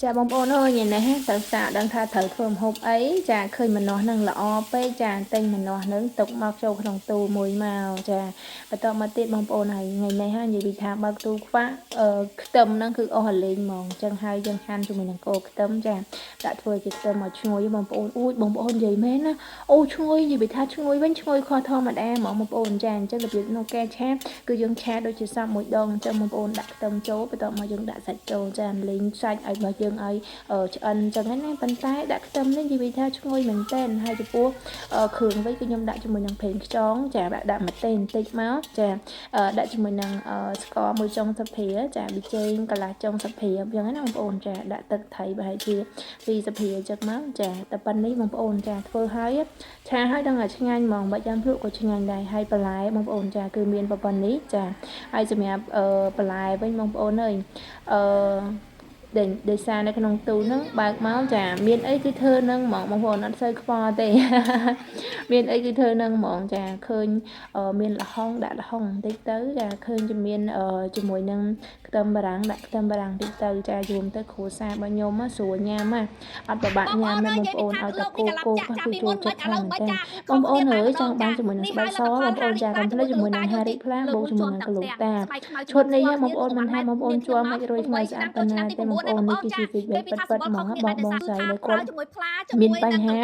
ចាបងប្អូនអើយញ៉ែនេះសិក្សាដឹងថាត្រូវធ្វើម្ហូបអីចាឃើញម្នាស់នឹងល្អពេកចាទិញម្នាស់នឹងទុកមកចូលក្នុងទូមួយមកចាបន្តមកទៀតបងប្អូនហើយថ្ងៃនេះហើយនិយាយពីថាបើកទូខ្វះខ្ទឹមហ្នឹងគឺអស់រលេងហ្មងអញ្ចឹងហើយយើងហាន់ជាមួយនឹងគល់ខ្ទឹមចាដាក់ធ្វើជាខ្ទឹមមកឈ្ងុយបងប្អូនអូយបងប្អូននិយាយមែនណាអូឈ្ងុយនិយាយពីថាឈ្ងុយវិញឈ្ងុយខុសធម្មតាហ្មងបងប្អូនចាអញ្ចឹងរបៀបនោះកែឆាគឺយើងឆាដូចជាសាប់មួយដងអញ្ចឹងបងប្អូនដាក់ខ្ទឹមចូលបន្តមកយើងដាក់សាច់ចូលចាលេងសាច់ឲ្យរបស់យើងឲ្យឆ្អិនចឹងណាប៉ុន្តែដាក់ខ្ទឹមនេះនិយាយថាឈ្ងុយមែនតើហើយចំពោះគ្រឿងវិញគឺខ្ញុំដាក់ជាមួយនឹងប្រេងខ្យងចាដាក់ម្ទេសបន្តិចមកចាដាក់ជាមួយនឹងស្ករមួយចុងស្លាបព្រាចាប៊ីចេងកន្លះចុងស្លាបព្រាអញ្ចឹងណាបងប្អូនចាដាក់ទឹកថៃប្រហែលជា2ស្លាបព្រាអញ្ចឹងមកចាតែប៉ុណ្្នេះបងប្អូនចាធ្វើហើយឆាហើយដឹងតែឆ្ងាញ់ហ្មងបាច់យ៉ាងភ្លក់ក៏ឆ្ងាញ់ដែរហើយបន្លែបងប្អូនចាគឺមានប៉ុណ្្នេះចាហើយសម្រាប់បន្លែវិញបងប្អូនអើយដោយសារនៅក្នុងទូហ្នឹងបើកមកចាមានអីគឺធ្វើនឹងហ្មងបងប្អូនអត់សូវខ្វល់ទេមានអីគឺធ្វើនឹងហ្មងចាឃើញមានល្ហុងដាក់ល្ហុងបន្តិចទៅចាឃើញជំមានជាមួយនឹងខ្ទឹមបារាំងដាក់ខ្ទឹមបារាំងបន្តិចទៅចាយំទៅគ្រួសាររបស់ខ្ញុំស្រួលញ៉ាំអត់ពិបាកញ៉ាំទេបងប្អូនឲ្យតែគោគឺចូលចិត្តខ្លាំងតែបងប្អូនអើយចង់បានជាមួយនឹងស្បែកសបងប្អូនចាកុំភ្លេចជាមួយនឹងហារីផ្លាបូកជាមួយនឹងក្លូតាឈុតនេះបងប្អូនមិនថាបងប្អូនជាប់មិនរួយថ្មីស្អាតប៉ុណ្ណាទេបងប្អូននេះគឺជា feedback ពិតៗហ្មងបងស្រីដែលគាត់មានបញ្ហា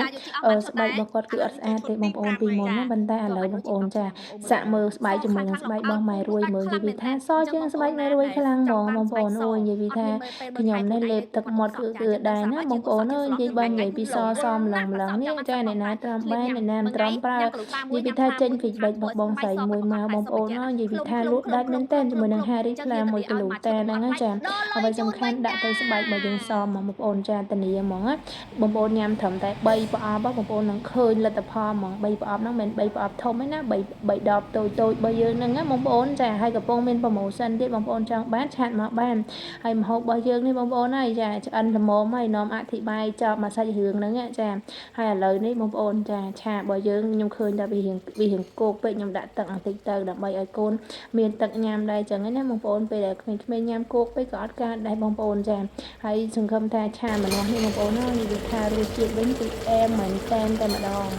ស្បែករបស់គាត់គឺអត់ស្អាតទេបងប្អូនពីមុនណាប៉ុន្តែឥឡូវបងប្អូនចាសាក់មើលស្បែកជាមួយនឹងស្បែករបស់ម៉ែរួយមើលនិយាយពីថាសជាងស្បែកម៉ែរួយខ្លាំងហ្មងបងប្អូនអូយនិយាយពីថាខ្ញុំនេះលេបទឹកមាត់គឺដែរណាបងប្អូនអើយនិយាយបើនិយាយពីសមឡងនេះចាអ្នកណាត្រឹមបានអ្នកណាមិនត្រឹមប្រើនិយាយពីថាចេញ feedback របស់បងស្រីមួយមកបងប្អូននិយាយពីថាលក់ដាច់មែនតើជាមួយនឹង Harry ផ្លា1គីឡូតែហ្នឹងចាអ្វីសំខាន់ដាក់ទៅស្បែករបស់យើងសមហ្មងបងប្អូនចាធានាហ្មងណាបងប្អូនញ៉ាំត្រឹមតែ3ប្រអប់បងប្អូននឹងឃើញលទ្ធផលហ្មង3ប្រអប់ហ្នឹងមិនមែន3ប្រអប់ធំទេណា3ដបតូចរបស់យើងហ្នឹងណាបងប្អូនចាហើយកំពុងមាន promotion ទៀតបងប្អូនចង់បានឆាតមកបានហើយម្ហូបរបស់យើងនេះបងប្អូនហើយចាឆ្អិនល្មមហើយនាំអធិប្បាយចប់មកសាច់រឿងហ្នឹងចាហើយឥឡូវនេះបងប្អូនចាឆារបស់យើងខ្ញុំឃើញថាវារៀងគោកពេកខ្ញុំដាក់ទឹកបន្តិចទៅដើម្បីឲ្យកូនមានទឹកញ៉ាំដែរចឹងណាបងប្អូនពេលដែលក្មេងៗញ៉ាំគោកពេកក៏អត់កើតដែរបងប្អូនចាហើយសង្ឃឹមថាឆាម្នាស់នេះបងប្អូនណានិយាយថារសជាតិវិញគឺអែមមែនតែម្ដង